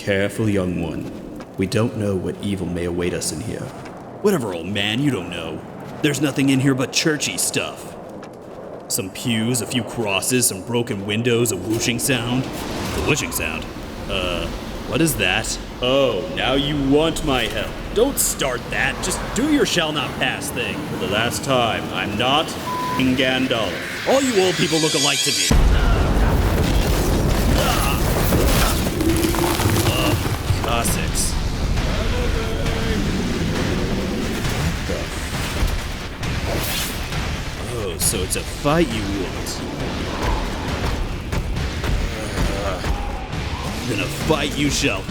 careful, young one. We don't know what evil may await us in here. Whatever, old man, you don't know. There's nothing in here but churchy stuff. Some pews, a few crosses, some broken windows, a whooshing sound. A whooshing sound? What is that? Oh, now you want my help. Don't start that. Just do your shall not pass thing. For the last time, I'm not Gandalf. All you old people look alike to me. Cossacks. Oh, so it's a fight you want. Then a fight you shall.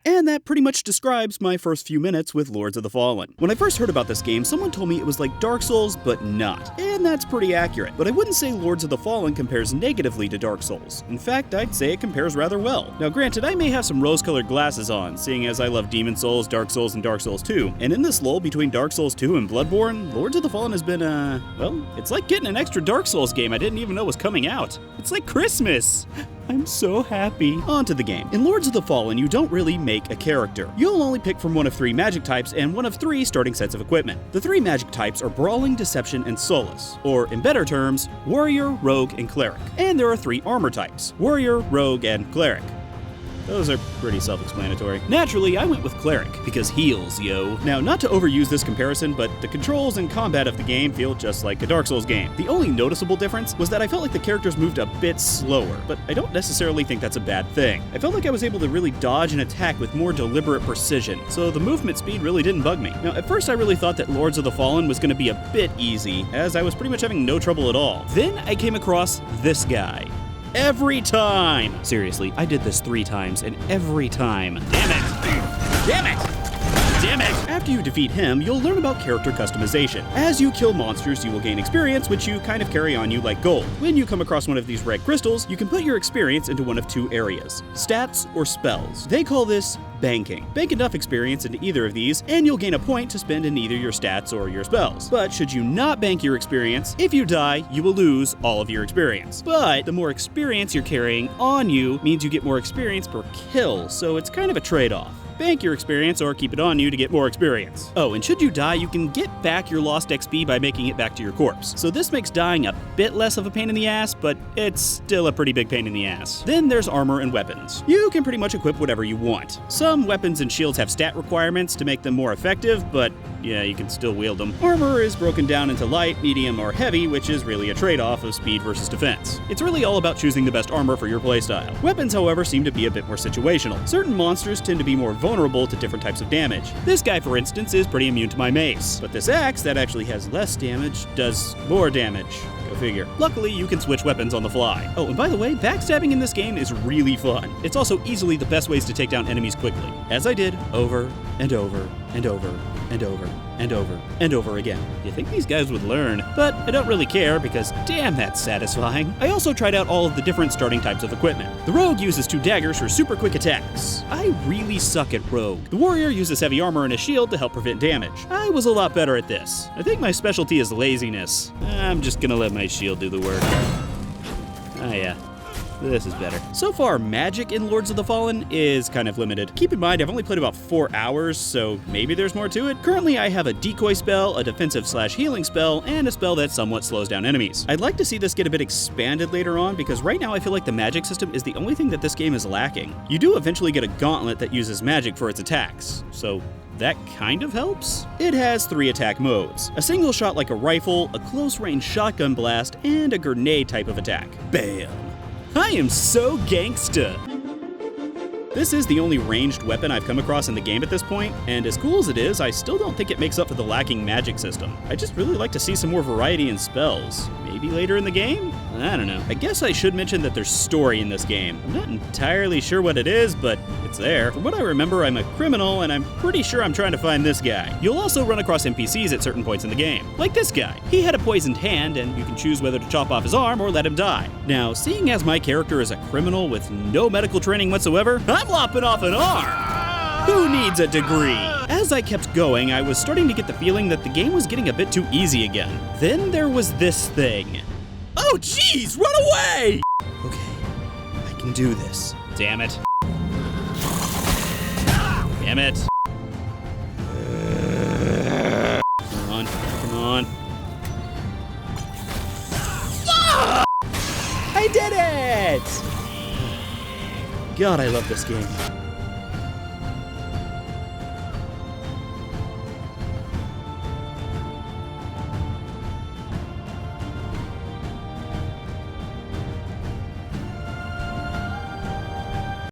And that pretty much describes my first few minutes with Lords of the Fallen. When I first heard about this game, someone told me it was like Dark Souls, but not. And that's pretty accurate. But I wouldn't say Lords of the Fallen compares negatively to Dark Souls. In fact, I'd say it compares rather well. Now granted, I may have some rose-colored glasses on, seeing as I love Demon Souls, Dark Souls, and Dark Souls 2. And in this lull between Dark Souls 2 and Bloodborne, Lords of the Fallen has been, well, it's like getting an extra Dark Souls game I didn't even know was coming out. It's like Christmas. I'm so happy. On to the game. In Lords of the Fallen, you don't really make a character. You'll only pick from one of 3 magic types and one of 3 starting sets of equipment. The 3 magic types are Brawling, Deception, and Solace, or in better terms, Warrior, Rogue, and Cleric. And there are 3 armor types, Warrior, Rogue, and Cleric. Those are pretty self-explanatory. Naturally, I went with Cleric, because heals, yo. Now, not to overuse this comparison, but the controls and combat of the game feel just like a Dark Souls game. The only noticeable difference was that I felt like the characters moved a bit slower, but I don't necessarily think that's a bad thing. I felt like I was able to really dodge and attack with more deliberate precision, so the movement speed really didn't bug me. Now, at first I really thought that Lords of the Fallen was going to be a bit easy, as I was pretty much having no trouble at all. Then I came across this guy. Every time! Seriously, I did this 3 times, and every time. Damn it! Damn it! Damn it! After you defeat him, you'll learn about character customization. As you kill monsters, you will gain experience, which you kind of carry on you like gold. When you come across one of these red crystals, you can put your experience into one of 2 areas, stats or spells. They call this banking. Bank enough experience into either of these, and you'll gain a point to spend in either your stats or your spells. But should you not bank your experience, if you die, you will lose all of your experience. But the more experience you're carrying on you means you get more experience per kill, so it's kind of a trade-off. Bank your experience or keep it on you to get more experience. Oh, and should you die, you can get back your lost XP by making it back to your corpse. So this makes dying a bit less of a pain in the ass, but it's still a pretty big pain in the ass. Then there's armor and weapons. You can pretty much equip whatever you want. Some weapons and shields have stat requirements to make them more effective, but yeah, you can still wield them. Armor is broken down into light, medium, or heavy, which is really a trade-off of speed versus defense. It's really all about choosing the best armor for your playstyle. Weapons, however, seem to be a bit more situational. Certain monsters tend to be more vulnerable to different types of damage. This guy, for instance, is pretty immune to my mace. But this axe, that actually has less damage, does more damage. Go figure. Luckily, you can switch weapons on the fly. Oh, and by the way, backstabbing in this game is really fun. It's also easily the best ways to take down enemies quickly, as I did over and over and over and over and over and over again. You think these guys would learn, but I don't really care because damn, that's satisfying. I also tried out all of the different starting types of equipment. The Rogue uses 2 daggers for super quick attacks. I really suck at Rogue. The Warrior uses heavy armor and a shield to help prevent damage. I was a lot better at this. I think my specialty is laziness. I'm just gonna let my shield do the work. Oh yeah. This is better. So far, magic in Lords of the Fallen is kind of limited. Keep in mind, I've only played about 4 hours, so maybe there's more to it. Currently, I have a decoy spell, a defensive/healing spell, and a spell that somewhat slows down enemies. I'd like to see this get a bit expanded later on, because right now I feel like the magic system is the only thing that this game is lacking. You do eventually get a gauntlet that uses magic for its attacks, so that kind of helps. It has 3 attack modes: a single shot like a rifle, a close-range shotgun blast, and a grenade type of attack. Bam! I am so gangsta! This is the only ranged weapon I've come across in the game at this point, and as cool as it is, I still don't think it makes up for the lacking magic system. I just really like to see some more variety in spells. Maybe later in the game? I don't know. I guess I should mention that there's story in this game. I'm not entirely sure what it is, but it's there. From what I remember, I'm a criminal, and I'm pretty sure I'm trying to find this guy. You'll also run across NPCs at certain points in the game. Like this guy. He had a poisoned hand, and you can choose whether to chop off his arm or let him die. Now, seeing as my character is a criminal with no medical training whatsoever, I'm lopping off an arm! Who needs a degree? As I kept going, I was starting to get the feeling that the game was getting a bit too easy again. Then there was this thing. Oh jeez, run away! Okay, I can do this. Damn it. Damn it. Come on, come on. I did it! God, I love this game.